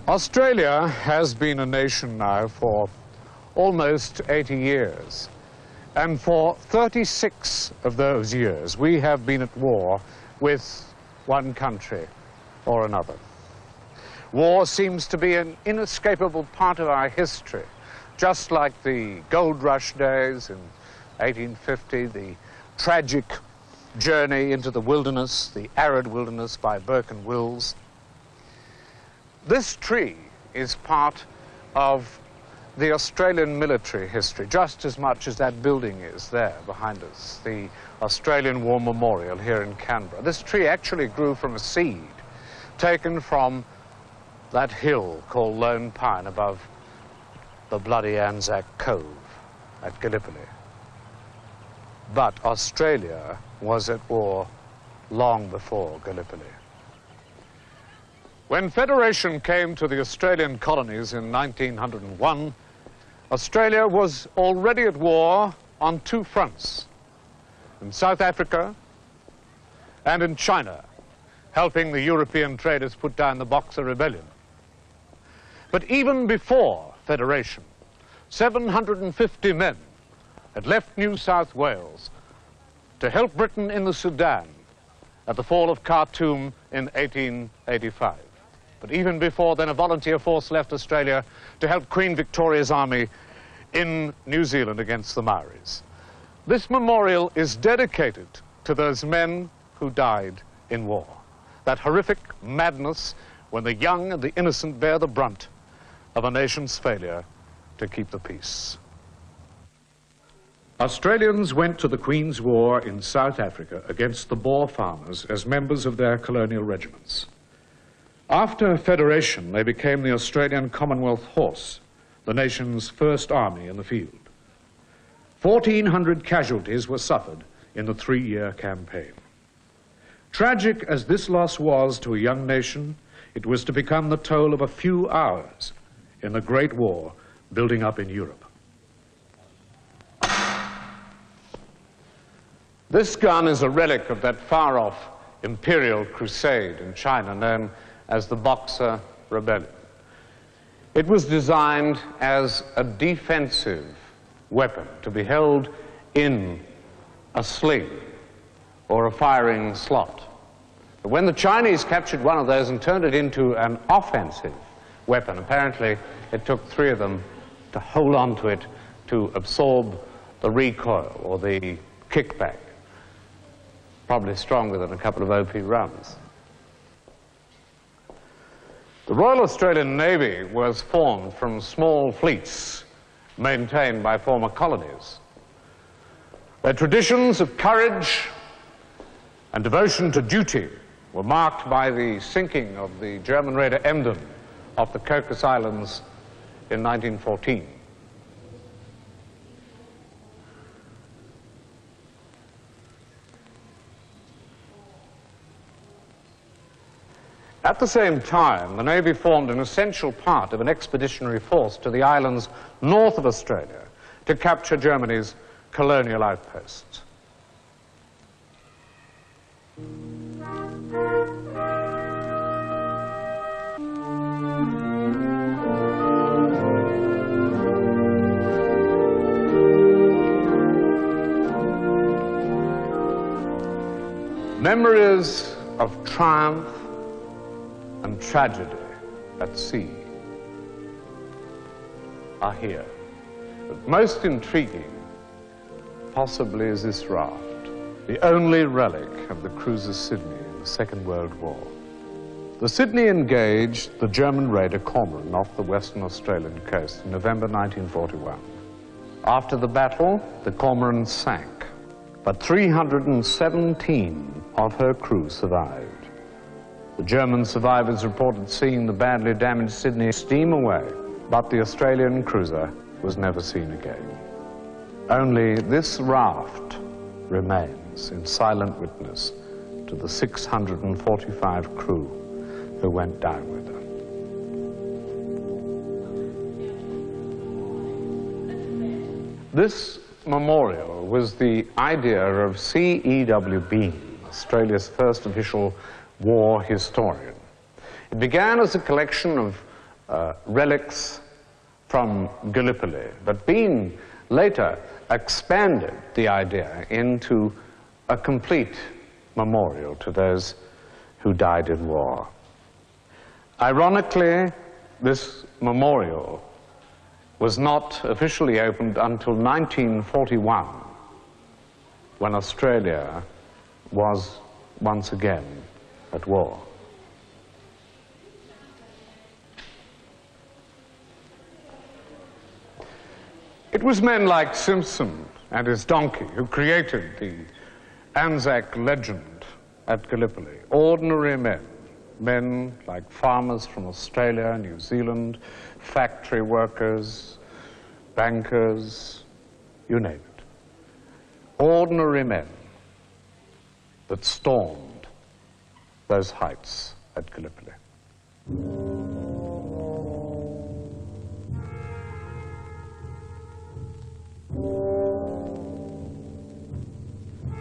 Australia has been a nation now for almost 80 years. And for 36 of those years, we have been at war with one country or another. War seems to be an inescapable part of our history, just like the gold rush days in 1850, the tragic journey into the wilderness, the arid wilderness by Burke and Wills. This tree is part of the Australian military history, just as much as that building is there behind us, the Australian War Memorial here in Canberra. This tree actually grew from a seed taken from that hill called Lone Pine above the bloody Anzac Cove at Gallipoli. But Australia was at war long before Gallipoli. When Federation came to the Australian colonies in 1901, Australia was already at war on two fronts, in South Africa and in China, helping the European traders put down the Boxer Rebellion. But even before Federation, 750 men had left New South Wales to help Britain in the Sudan at the fall of Khartoum in 1885. But even before then, a volunteer force left Australia to help Queen Victoria's army in New Zealand against the Maoris. This memorial is dedicated to those men who died in war. That horrific madness when the young and the innocent bear the brunt of a nation's failure to keep the peace. Australians went to the Queen's War in South Africa against the Boer farmers as members of their colonial regiments. After Federation, they became the Australian Commonwealth Horse, the nation's first army in the field. 1,400 casualties were suffered in the three-year campaign. Tragic as this loss was to a young nation, it was to become the toll of a few hours in the Great War building up in Europe. This gun is a relic of that far-off imperial crusade in China known as the Boxer Rebellion. It was designed as a defensive weapon to be held in a sling or a firing slot. But when the Chinese captured one of those and turned it into an offensive weapon, apparently it took three of them to hold on to it to absorb the recoil or the kickback, probably stronger than a couple of OP rounds. The Royal Australian Navy was formed from small fleets maintained by former colonies. Their traditions of courage and devotion to duty were marked by the sinking of the German raider Emden off the Cocos Islands in 1914. At the same time, the Navy formed an essential part of an expeditionary force to the islands north of Australia to capture Germany's colonial outposts. Memories of triumph and tragedy at sea are here. But most intriguing, possibly, is this raft, the only relic of the cruiser Sydney in the Second World War. The Sydney engaged the German raider Cormoran off the Western Australian coast in November 1941. After the battle, the Cormoran sank, but 317 of her crew survived. The German survivors reported seeing the badly damaged Sydney steam away, but the Australian cruiser was never seen again. Only this raft remains in silent witness to the 645 crew who went down with her. This memorial was the idea of C.E.W. Bean, Australia's first official war historian. It began as a collection of relics from Gallipoli, but been later expanded the idea into a complete memorial to those who died in war. Ironically, this memorial was not officially opened until 1941, when Australia was once again at war. It was men like Simpson and his donkey who created the Anzac legend at Gallipoli. Ordinary men, men like farmers from Australia, New Zealand, factory workers, bankers, you name it. Ordinary men that stormed those heights at Gallipoli.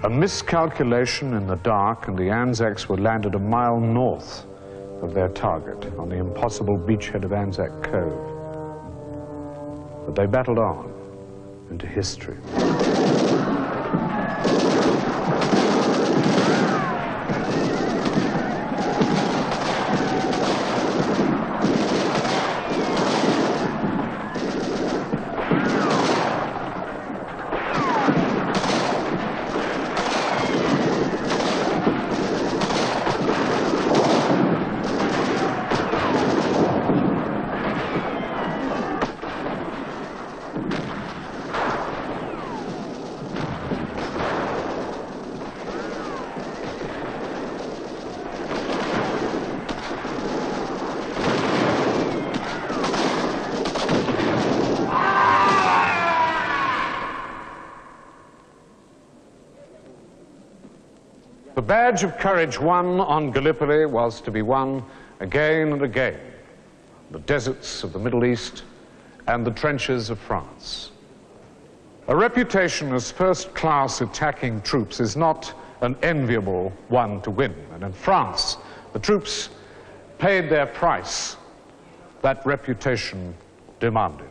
A miscalculation in the dark, and the Anzacs were landed a mile north of their target on the impossible beachhead of Anzac Cove. But they battled on into history. The badge of courage won on Gallipoli was to be won again and again. The deserts of the Middle East and the trenches of France. A reputation as first-class attacking troops is not an enviable one to win. And in France, the troops paid their price that reputation demanded.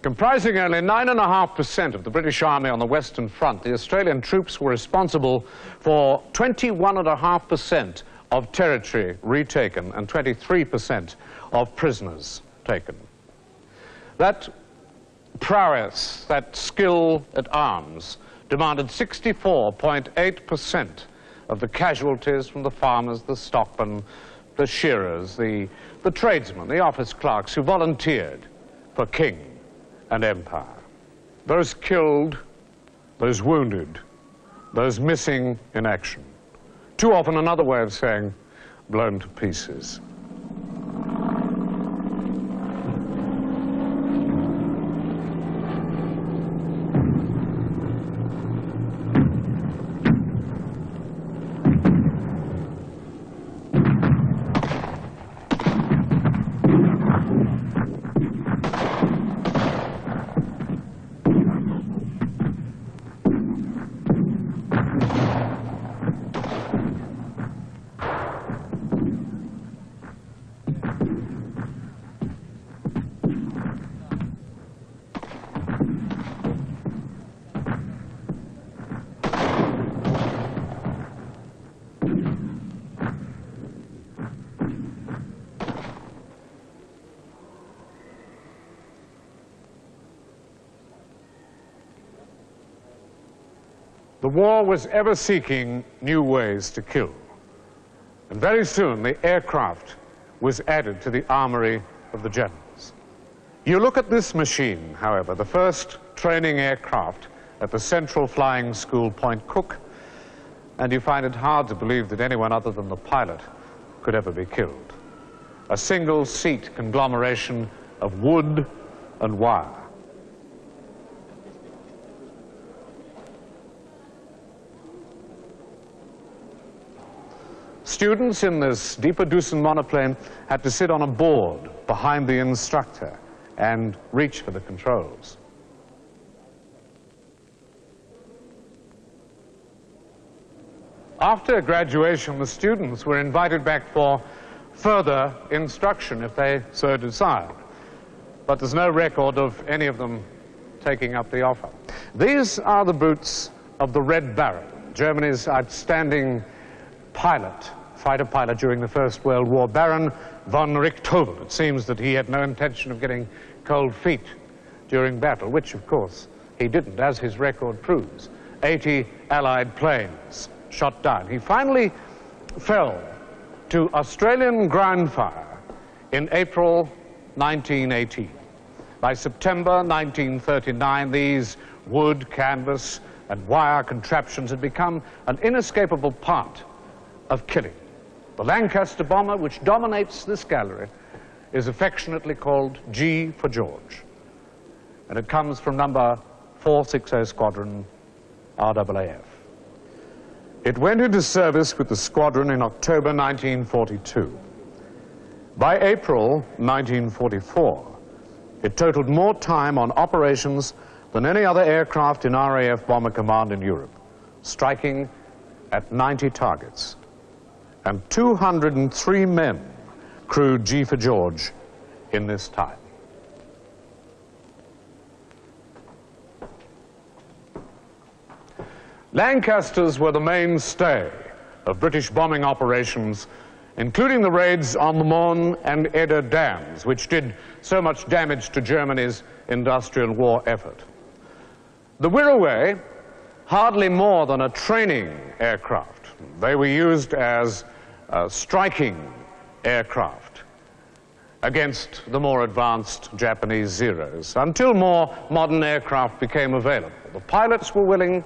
Comprising only 9.5% of the British Army on the Western Front, the Australian troops were responsible for 21.5% of territory retaken and 23% of prisoners taken. That prowess, that skill at arms, demanded 64.8% of the casualties from the farmers, the stockmen, the shearers, the tradesmen, the office clerks who volunteered for king and empire. Those killed, those wounded, those missing in action. Too often another way of saying blown to pieces. The war was ever seeking new ways to kill. And very soon the aircraft was added to the armory of the generals. You look at this machine, however, the first training aircraft at the Central Flying School Point Cook, and you find it hard to believe that anyone other than the pilot could ever be killed. A single-seat conglomeration of wood and wire. Students in this Dieper-Doosan monoplane had to sit on a board behind the instructor and reach for the controls. After graduation, the students were invited back for further instruction if they so desired. But there's no record of any of them taking up the offer. These are the boots of the Red Barrett, Germany's outstanding pilot, fighter pilot during the First World War, Baron von Richthofen. It seems that he had no intention of getting cold feet during battle, which of course he didn't, as his record proves. 80 Allied planes shot down. He finally fell to Australian ground fire in April 1918. By September 1939, these wood, canvas, and wire contraptions had become an inescapable part of killing. The Lancaster bomber, which dominates this gallery, is affectionately called G for George. And it comes from number 460 Squadron, RAAF. It went into service with the squadron in October 1942. By April 1944, it totaled more time on operations than any other aircraft in RAF Bomber Command in Europe, striking at 90 targets. And 203 men crewed G for George in this time. Lancasters were the mainstay of British bombing operations, including the raids on the Marne and Eder dams, which did so much damage to Germany's industrial war effort. The Wirraway, hardly more than a training aircraft. They were used as striking aircraft against the more advanced Japanese Zeros, until more modern aircraft became available. The pilots were willing,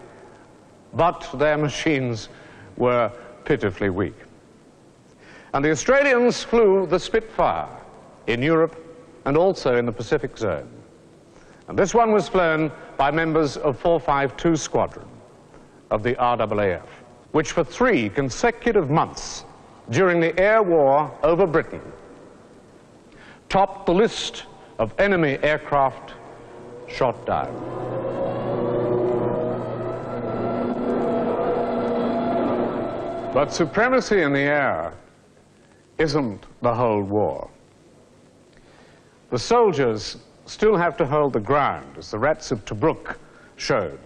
but their machines were pitifully weak. And the Australians flew the Spitfire in Europe and also in the Pacific zone. And this one was flown by members of 452 Squadron of the RAAF, which for 3 consecutive months during the air war over Britain topped the list of enemy aircraft shot down. But supremacy in the air isn't the whole war. The soldiers still have to hold the ground, as the rats of Tobruk showed,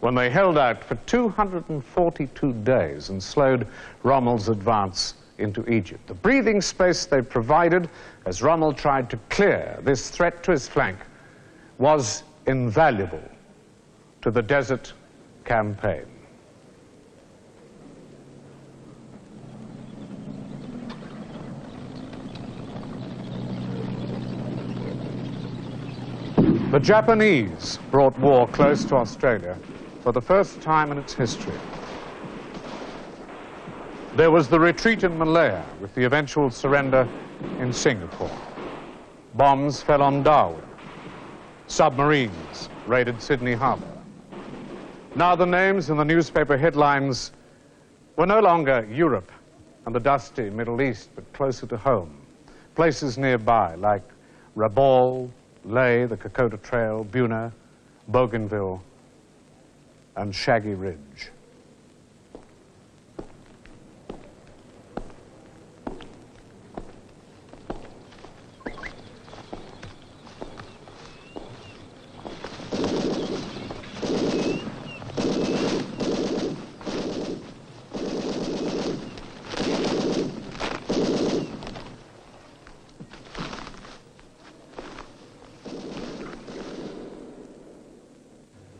when they held out for 242 days and slowed Rommel's advance into Egypt. The breathing space they provided as Rommel tried to clear this threat to his flank was invaluable to the desert campaign. The Japanese brought war close to Australia for the first time in its history. There was the retreat in Malaya with the eventual surrender in Singapore. Bombs fell on Darwin. Submarines raided Sydney Harbour. Now the names in the newspaper headlines were no longer Europe and the dusty Middle East, but closer to home. Places nearby like Rabaul, Ley, the Kokoda Trail, Buna, Bougainville, and Shaggy Ridge.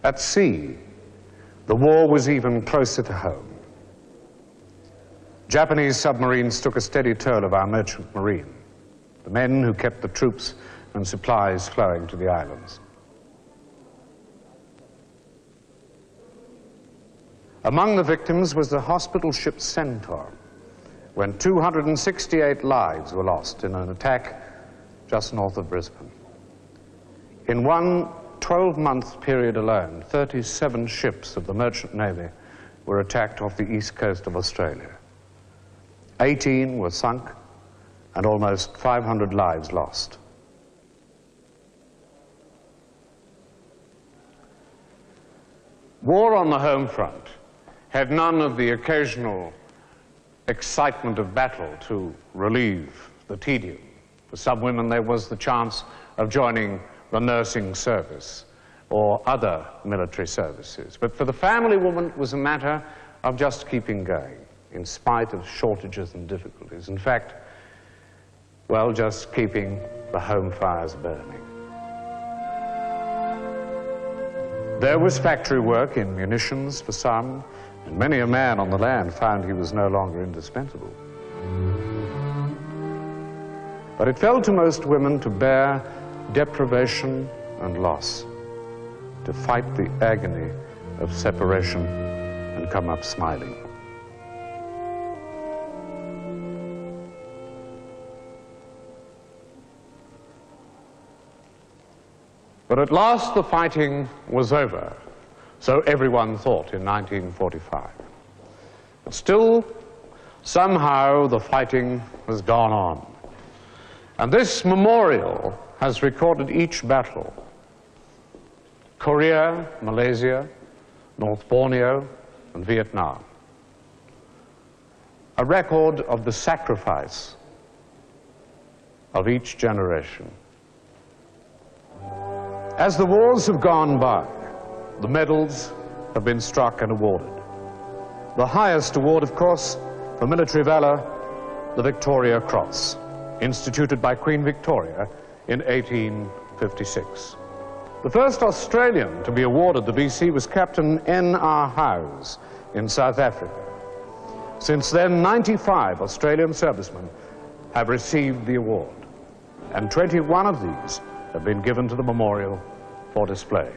At sea, the war was even closer to home. Japanese submarines took a steady toll of our merchant marine, the men who kept the troops and supplies flowing to the islands. Among the victims was the hospital ship Centaur, when 268 lives were lost in an attack just north of Brisbane. In one 12-month period alone, 37 ships of the Merchant Navy were attacked off the east coast of Australia. 18 were sunk and almost 500 lives lost. War on the home front had none of the occasional excitement of battle to relieve the tedium. For some women, there was the chance of joining the nursing service or other military services. But for the family woman, it was a matter of just keeping going, in spite of shortages and difficulties. In fact, well, just keeping the home fires burning. There was factory work in munitions for some, and many a man on the land found he was no longer indispensable. But it fell to most women to bear deprivation and loss, to fight the agony of separation and come up smiling. But at last the fighting was over, so everyone thought in 1945. But still, somehow the fighting has gone on. And this memorial has recorded each battle: Korea, Malaysia, North Borneo, and Vietnam. A record of the sacrifice of each generation. As the wars have gone by, the medals have been struck and awarded. The highest award, of course, for military valor, the Victoria Cross, instituted by Queen Victoria in 1856. The first Australian to be awarded the VC was Captain N.R. Howes in South Africa. Since then, 95 Australian servicemen have received the award, and 21 of these have been given to the memorial for display.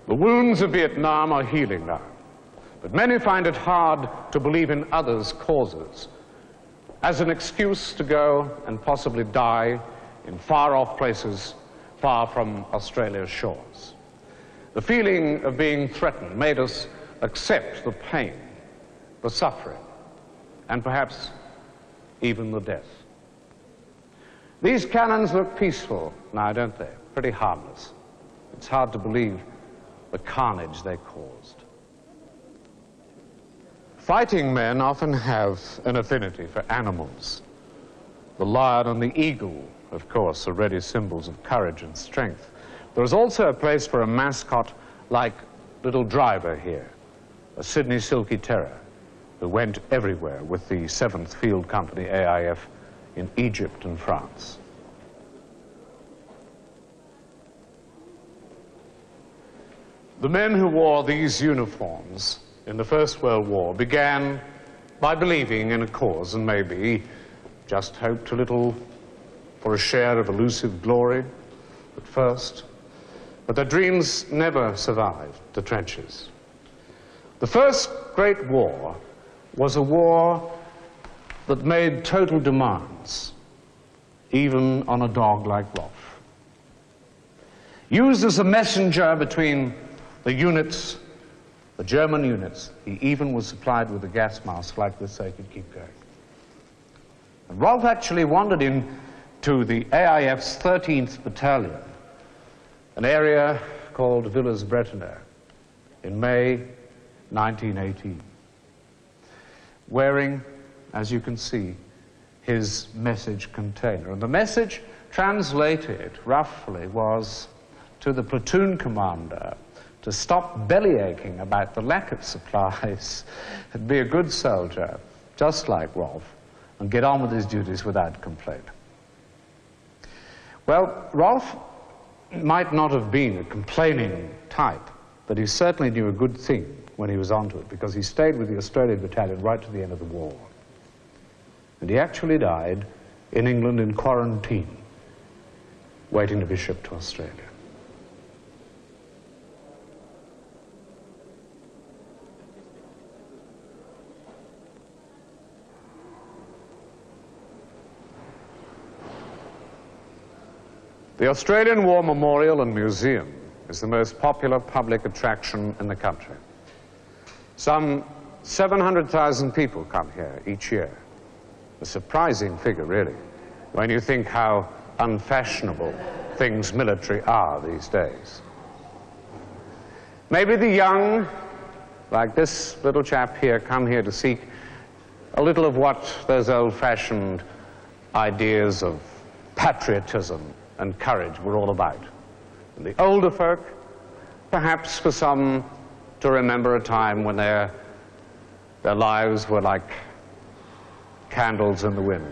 The wounds of Vietnam are healing now, but many find it hard to believe in others' causes as an excuse to go and possibly die in far-off places far from Australia's shores. The feeling of being threatened made us accept the pain, the suffering, and perhaps even the death. These cannons look peaceful now, don't they? Pretty harmless. It's hard to believe the carnage they caused. Fighting men often have an affinity for animals. The lion and the eagle, of course, are ready symbols of courage and strength. There is also a place for a mascot like little Driver here, a Sydney Silky Terrier, who went everywhere with the 7th Field Company AIF in Egypt and France. The men who wore these uniforms in the First World War began by believing in a cause and maybe just hoped a little for a share of elusive glory at first, but their dreams never survived the trenches. The first great war was a war that made total demands, even on a dog like Rolf. Used as a messenger between the units, the German units, he even was supplied with a gas mask like this so he could keep going. And Rolf actually wandered into the AIF's 13th Battalion, an area called Villers-Bretonneux, in May 1918, wearing, as you can see, his message container. And the message translated roughly was to the platoon commander to stop bellyaching about the lack of supplies and be a good soldier, just like Rolf, and get on with his duties without complaint. Well, Rolf might not have been a complaining type, but he certainly knew a good thing when he was onto it, because he stayed with the Australian Battalion right to the end of the war. And he actually died in England in quarantine, waiting to be shipped to Australia. The Australian War Memorial and Museum is the most popular public attraction in the country. Some 700,000 people come here each year. A surprising figure, really, when you think how unfashionable things military are these days. Maybe the young, like this little chap here, come here to seek a little of what those old-fashioned ideas of patriotism and courage were all about. And the older folk, perhaps for some, to remember a time when their lives were like candles in the wind.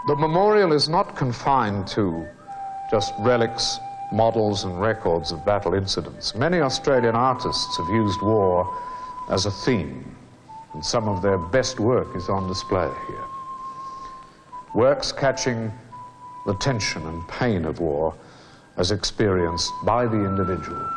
The memorial is not confined to just relics, models and records of battle incidents. Many Australian artists have used war as a theme, and some of their best work is on display here. Works catching the tension and pain of war as experienced by the individual.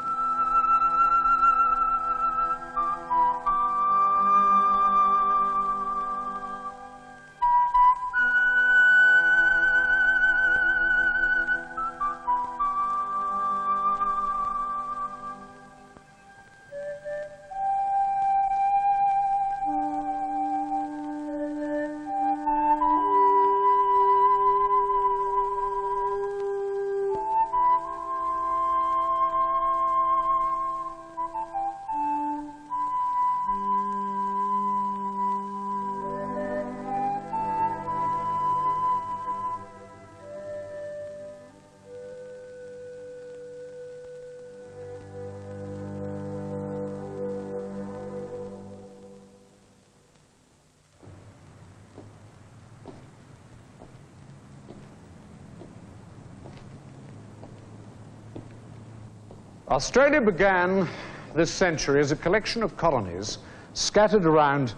Australia began this century as a collection of colonies scattered around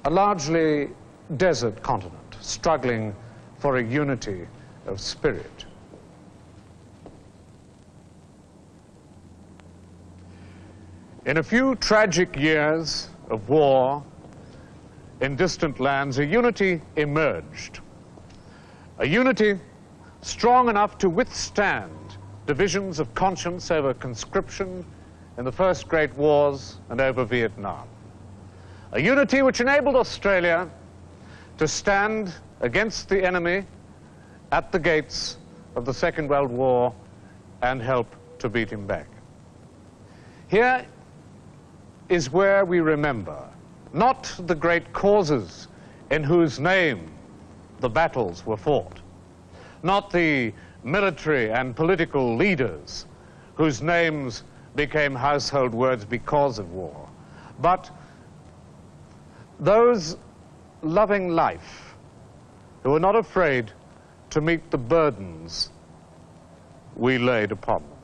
a largely desert continent, struggling for a unity of spirit. In a few tragic years of war in distant lands, a unity emerged. A unity strong enough to withstand divisions of conscience over conscription in the first great wars and over Vietnam. A unity which enabled Australia to stand against the enemy at the gates of the Second World War and help to beat him back. Here is where we remember not the great causes in whose name the battles were fought, not the military and political leaders whose names became household words because of war, but those loving life who were not afraid to meet the burdens we laid upon them.